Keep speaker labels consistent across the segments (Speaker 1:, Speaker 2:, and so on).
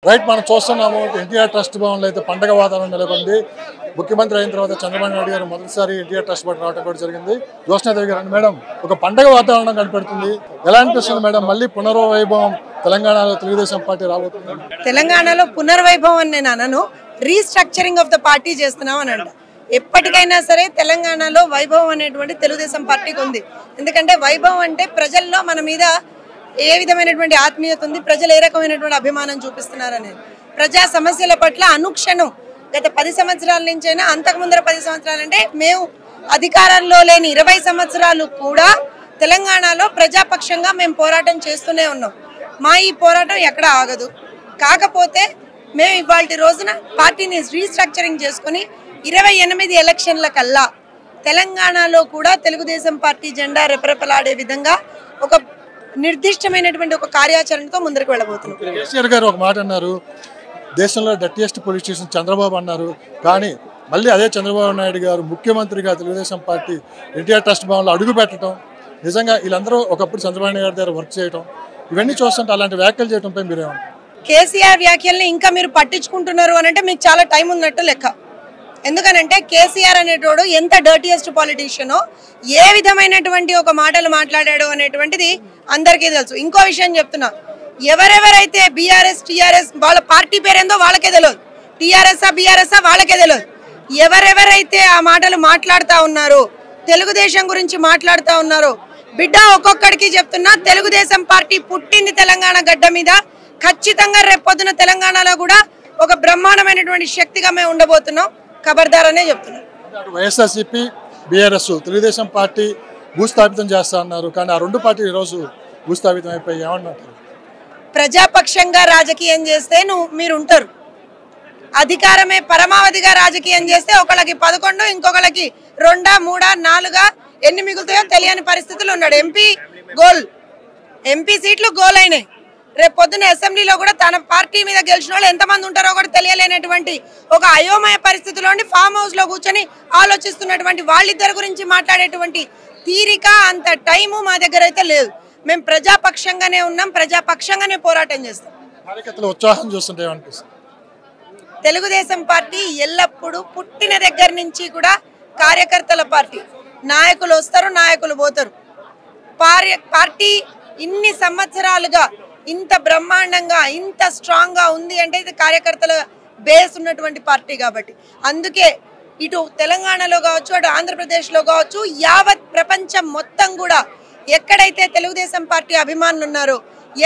Speaker 1: Right మనం చూస్తున్నాము NTR trust భవన్లో అయితే పండగ వాతావరణం నెలకొంది. ముఖ్యమంత్రి అయిన తర్వాత చంద్రబాబు నాయుడు గారు మొదటిసారి ఎన్టీఆర్ ట్రస్ట్ భవన్ రావడం కూడా జరిగింది. జ్యోత్స్నాదేవి గారు మేడం ఒక పండగ వాతావరణం కనపడుతుంది. ఎలా అనిపిస్తుంది మేడం? మళ్ళీ పునర్వైభవం తెలంగాణలో తెలుగుదేశం పార్టీ రాబోతుంది.
Speaker 2: తెలంగాణలో పునర్వైభవం అని నేను అనను, రీస్ట్రక్చరింగ్ ఆఫ్ ద పార్టీ చేస్తున్నాం అని అంట. ఎప్పటికైనా సరే తెలంగాణలో వైభవం అనేటువంటి తెలుగుదేశం పార్టీకి ఉంది. ఎందుకంటే వైభవం అంటే ప్రజల్లో మన మీద ఏ విధమైనటువంటి ఆత్మీయత ఉంది, ప్రజలు ఏ రకమైనటువంటి అభిమానం చూపిస్తున్నారనేది. ప్రజా సమస్యల పట్ల అనుక్షణం గత 10 సంవత్సరాల నుంచైనా, అంతకు ముందర 10 సంవత్సరాలు అంటే మేము అధికారంలో లేని 20 సంవత్సరాలు కూడా తెలంగాణలో ప్రజాపక్షంగా మేము పోరాటం చేస్తూనే ఉన్నాం. మా ఈ పోరాటం ఎక్కడ ఆగదు. కాకపోతే మేము ఇవాళ రోజున పార్టీని రీస్ట్రక్చరింగ్ చేసుకుని 28 ఎలక్షన్ల కల్లా తెలంగాణలో కూడా తెలుగుదేశం పార్టీ జెండా రెపరెపలాడే విధంగా ఒక నిర్దిష్టమైనటువంటి ఒక కార్యాచరణతో ముందుకు వెళ్ళబోతున్నాం.
Speaker 1: కేసీఆర్ గారు ఒక మాట అన్నారు, దేశంలో డర్టీయెస్ట్ పొలిటీషియన్ చంద్రబాబు అన్నారు. కానీ మళ్ళీ అదే చంద్రబాబు నాయుడు గారు ముఖ్యమంత్రిగా తెలుగుదేశం పార్టీ ఎన్టీఆర్ ట్రస్ట్ భవన్లో అడుగు పెట్టడం, నిజంగా వీళ్ళందరూ ఒకప్పుడు చంద్రబాబు నాయుడు గారి దగ్గర వర్క్ చేయడం, ఇవన్నీ చూస్తుంటే అలాంటి వ్యాఖ్యలు చేయడంపై మీరేమంటారు?
Speaker 2: కేసీఆర్ వ్యాఖ్యల్ని ఇంకా మీరు పట్టించుకుంటున్నారు అని అంటే మీకు చాలా టైం ఉన్నట్టు లెక్క. ఎందుకనంటే కేసీఆర్ అనేటోడు ఎంత డర్టీయెస్ట్ పాలిటీషియనో, ఏ విధమైనటువంటి ఒక మాటలు మాట్లాడాడు అనేటువంటిది అందరికీ తెలుసు. ఇంకో విషయం చెప్తున్నా, ఎవరెవరైతే బీఆర్ఎస్ టీఆర్ఎస్ వాళ్ళ పార్టీ పేరేందో వాళ్ళకే తెలియదు, టీఆర్ఎస్ఆ బీఆర్ఎస్ఆ వాళ్ళకే తెలియదు. ఎవరెవరైతే ఆ మాటలు మాట్లాడుతూ ఉన్నారో, తెలుగుదేశం గురించి మాట్లాడుతూ ఉన్నారో, బిడ్డ ఒక్కొక్కడికి చెప్తున్నా, తెలుగుదేశం పార్టీ పుట్టింది తెలంగాణ గడ్డ మీద. ఖచ్చితంగా రేపొద్దున తెలంగాణలో కూడా ఒక బ్రహ్మాండమైనటువంటి శక్తిగా మేము ఉండబోతున్నాం. ఖబర్దార్ అనే చెప్తున్నాం.
Speaker 1: వైఎస్ఆర్సీపీ బీఆర్ఎస్ తెలుగుదేశం పార్టీ భూస్థాపితం చేస్తా అన్నారు. కానీ ఆ రెండు పార్టీలు ఈరోజు భూస్థాపితం అయిపోయి ఏమన్నారు?
Speaker 2: ప్రజాపక్షంగా రాజకీయం చేస్తే మీరు ఉంటారు. అధికారమే పరమావధిగా రాజకీయం చేస్తే ఒకళ్ళకి 11, ఇంకొకళ్ళకి 2, 3, 4 ఎన్ని మిగులుతాయో తెలియని పరిస్థితులు ఉన్నాడు. ఎంపీ సీట్లు గోల్ అయినాయి. రేపు పొద్దున్న అసెంబ్లీలో కూడా తన పార్టీ మీద గెలిచిన వాళ్ళు ఎంతమంది ఉంటారో కూడా తెలియలేనటువంటి ఒక అయోమయ పరిస్థితిలో ఫామ్ హౌస్ లో కూర్చొని ఆలోచిస్తున్నటువంటి వాళ్ళిద్దరి గురించి మాట్లాడేటువంటి తీరిక, అంత టైము మా దగ్గర అయితే లేదు. మేము ప్రజాపక్షంగానే ఉన్నాం, ప్రజాపక్షంగానే పోరాటం చేస్తాం.
Speaker 1: ఉత్సాహం చూస్తుంటే
Speaker 2: తెలుగుదేశం పార్టీ ఎల్లప్పుడూ పుట్టిన దగ్గర నుంచి కూడా కార్యకర్తల పార్టీ. నాయకులు వస్తారు, నాయకులు పోతారు. పార్టీ ఇన్ని సంవత్సరాలుగా ఇంత బ్రహ్మాండంగా, ఇంత స్ట్రాంగ్ గా ఉంది అంటే ఇది కార్యకర్తల బేస్ ఉన్నటువంటి పార్టీ కాబట్టి. అందుకే ఇటు తెలంగాణలో కావచ్చు, అటు ఆంధ్రప్రదేశ్లో కావచ్చు, యావత్ ప్రపంచం మొత్తం కూడా ఎక్కడైతే తెలుగుదేశం పార్టీ అభిమానులు ఉన్నారో,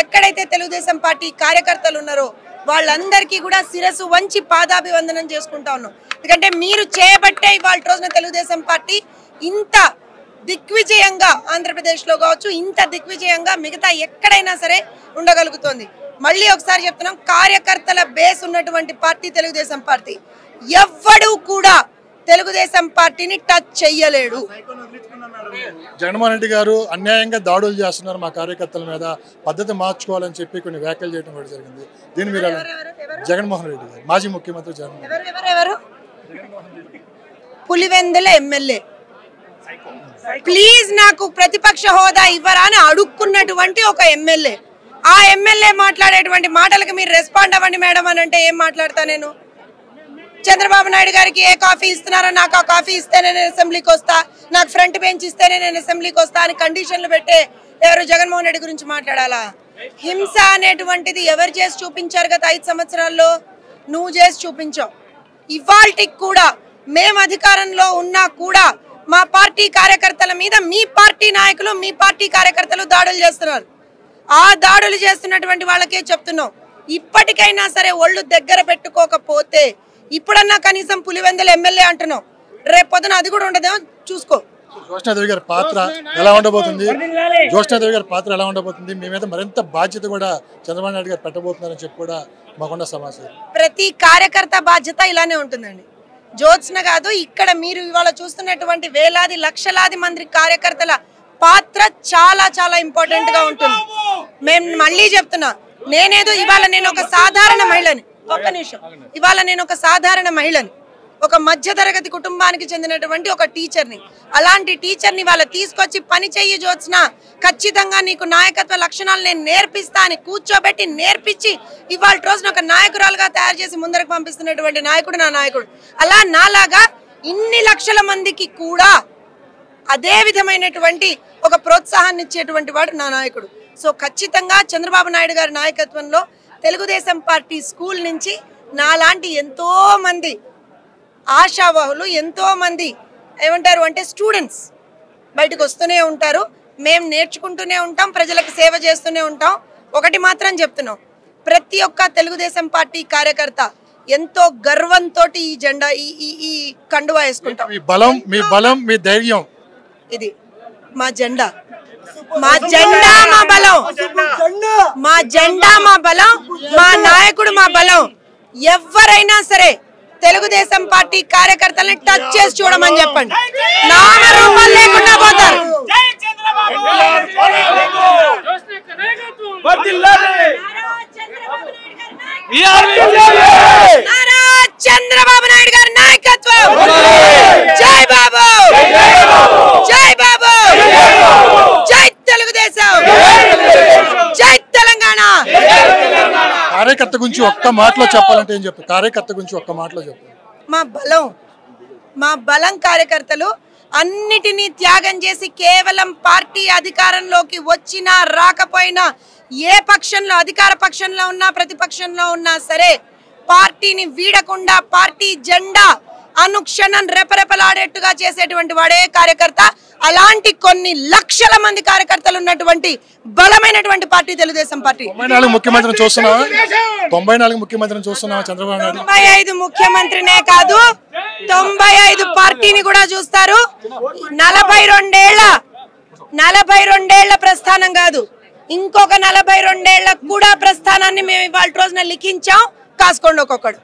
Speaker 2: ఎక్కడైతే తెలుగుదేశం పార్టీ కార్యకర్తలు ఉన్నారో వాళ్ళందరికీ కూడా శిరస్సు వంచి పాదాభివందనం చేసుకుంటా ఉన్నాం. ఎందుకంటే మీరు చేయబట్టే ఇవాళ రోజున తెలుగుదేశం పార్టీ ఇంత దిగ్విజయంగా ఆంధ్రప్రదేశ్లో కావచ్చు, ఇంత దిగ్విజయంగా మిగతా ఎక్కడైనా సరే ఉండగలుగుతుంది. మళ్ళీ ఒకసారి చెప్తున్నాం, కార్యకర్తల బేస్ ఉన్నటువంటి పార్టీ తెలుగుదేశం పార్టీ. ఎవ్వడూ కూడా తెలుగుదేశం పార్టీని టచ్ చెయ్యలేడు.
Speaker 1: జగన్మోహన్ రెడ్డి గారు అన్యాయంగా దాడులు చేస్తున్నారు మా కార్యకర్తల మీద, పద్ధతి మార్చుకోవాలని చెప్పి కొన్ని వ్యాఖ్యలు చేయడం కూడా జరిగింది. దీని మీద జగన్మోహన్ రెడ్డి గారు, మాజీ ముఖ్యమంత్రి
Speaker 2: ఎవరు పులివెందుల ఎమ్మెల్యే ప్లీజ్ నాకు ప్రతిపక్ష హోదా ఇవ్వరా అని అడుక్కున్నటువంటి ఒక ఎమ్మెల్యే, ఆ ఎమ్మెల్యే మాట్లాడేటువంటి మాటలకు మీరు రెస్పాండ్ అవ్వండి మేడం అని అంటే ఏం మాట్లాడతా నేను? చంద్రబాబు నాయుడు గారికి ఏ కాఫీ ఇస్తున్నారో నాకు ఆ కాఫీ ఇస్తేనే నేను అసెంబ్లీకి వస్తా, నాకు ఫ్రంట్ బెంచ్ ఇస్తేనే నేను అసెంబ్లీకి వస్తా అని కండిషన్లు పెట్టే ఎవరు జగన్మోహన్ రెడ్డి గురించి మాట్లాడాలా? హింస అనేటువంటిది ఎవరు చేసి చూపించారు గత 5 సంవత్సరాల్లో? నువ్వు చేసి చూపించావు. ఇవాల్టికి కూడా మేము అధికారంలో ఉన్నా కూడా మా పార్టీ కార్యకర్తల మీద మీ పార్టీ నాయకులు, మీ పార్టీ కార్యకర్తలు దాడులు చేస్తున్నారు. ఆ దాడులు చేస్తున్నటువంటి వాళ్ళకే చెప్తున్నాం, ఇప్పటికైనా సరే ఒళ్ళు దగ్గర పెట్టుకోకపోతే, ఇప్పుడన్నా కనీసం పులివెందుల ఎమ్మెల్యే అంటున్నాం, రేపు పొద్దున అది కూడా ఉండదేమో చూసుకో.
Speaker 1: జ్యోత్స్నాదేవి గారి పాత్ర ఎలా ఉండబోతుంది? జ్యోత్స్నాదేవి గారి పాత్ర ఎలా ఉండబోతుంది? మీ మీద మరింత బాధ్యత కూడా చంద్రబాబు నాయుడు గారు పెట్టబోతున్నారని చెప్పి కూడా మాకున్న సమాచారం.
Speaker 2: ప్రతి కార్యకర్త బాధ్యత ఇలానే ఉంటుందండి. జ్యోత్స్న కాదు, ఇక్కడ మీరు ఇవాళ చూస్తున్నటువంటి వేలాది లక్షలాది మంది కార్యకర్తల పాత్ర చాలా చాలా ఇంపార్టెంట్ గా ఉంటుంది. మేము మళ్ళీ చెప్తున్నా, ఇవాళ నేను ఒక సాధారణ మహిళని, ఒక్క నిమిషం, ఇవాళ నేను ఒక సాధారణ మహిళని. ఒక మధ్యతరగతి కుటుంబానికి చెందినటువంటి ఒక టీచర్ని. అలాంటి టీచర్ని వాళ్ళ తీసుకొచ్చి పని చెయ్యి జోత్స్న, ఖచ్చితంగా నీకు నాయకత్వ లక్షణాలు నేను నేర్పిస్తా అని కూర్చోబెట్టి నేర్పించి ఇవాళ రోజున ఒక నాయకురాలుగా తయారు చేసి ముందరకు పంపిస్తున్నటువంటి నాయకుడు నా నాయకుడు. అలా నాలాగా ఇన్ని లక్షల మందికి కూడా అదే విధమైనటువంటి ఒక ప్రోత్సాహాన్ని ఇచ్చేటువంటి వాడు నా నాయకుడు. సో ఖచ్చితంగా చంద్రబాబు నాయుడు గారి నాయకత్వంలో తెలుగుదేశం పార్టీ స్కూల్ నుంచి నాలాంటి ఎంతో మంది ఆశావాహులు, ఎంతో మంది ఏమంటారు అంటే స్టూడెంట్స్ బయటకు వస్తూనే ఉంటారు. మేము నేర్చుకుంటూనే ఉంటాం, ప్రజలకు సేవ చేస్తూనే ఉంటాం. ఒకటి మాత్రం చెప్తున్నాం, ప్రతి ఒక్క తెలుగుదేశం పార్టీ కార్యకర్త ఎంతో గర్వంతో ఈ జెండా ఈ కండువా వేసుకుంటాం.
Speaker 1: మీ బలం మీ ధైర్యం
Speaker 2: ఇది మా జెండా, మా జెండా మా బలం, మా జెండా మా బలం, మా నాయకుడు మా బలం. ఎవరైనా సరే తెలుగుదేశం పార్టీ కార్యకర్తల్ని టచ్ చేసి చూడమని చెప్పండి, నామరూపాలు లేకుండా పోతారు. చంద్రబాబు నాయుడు గారి నాయకత్వం. జై బాబు, జై బాబు, జై తెలుగుదేశం, జై తెలంగాణ.
Speaker 1: కార్యకర్త గురించి ఒక్క మాటలో చెప్పాలంటే ఏం చెప్తారు? కార్యకర్త గురించి ఒక్క మాటలో చెప్పండి.
Speaker 2: మా బలం కార్యకర్తలు అన్నిటినీ త్యాగం చేసి కేవలం పార్టీ అధికారంలోకి వచ్చినా రాకపోయినా, ఏ పక్షంలో అధికార పక్షంలో ఉన్నా ప్రతిపక్షంలో ఉన్నా సరే పార్టీని వీడకుండా పార్టీ జెండా అనుక్షణం రెపరెపలాడేట్టుగా చేసేటువంటి వాడే కార్యకర్త. అలాంటి కొన్ని లక్షల మంది కార్యకర్తలు ఉన్నటువంటి బలమైనటువంటి పార్టీ తెలుగుదేశం పార్టీ.
Speaker 1: 94 ముఖ్యమంత్రిని చూస్తున్నావా? 94 ముఖ్యమంత్రిని చూస్తున్నావా చంద్రబాబు నాయుడు?
Speaker 2: 95 ముఖ్యమంత్రినే కాదు, 95 పార్టీని కూడా చూస్తారు. 42 ఏళ్ల ప్రస్థానం కాదు, ఇంకొక 42 ఏళ్లకు కూడా ప్రస్థానాన్ని మేము ఇవాళ రోజున లిఖించాం. కాసుకోండి ఒక్కొక్కడు.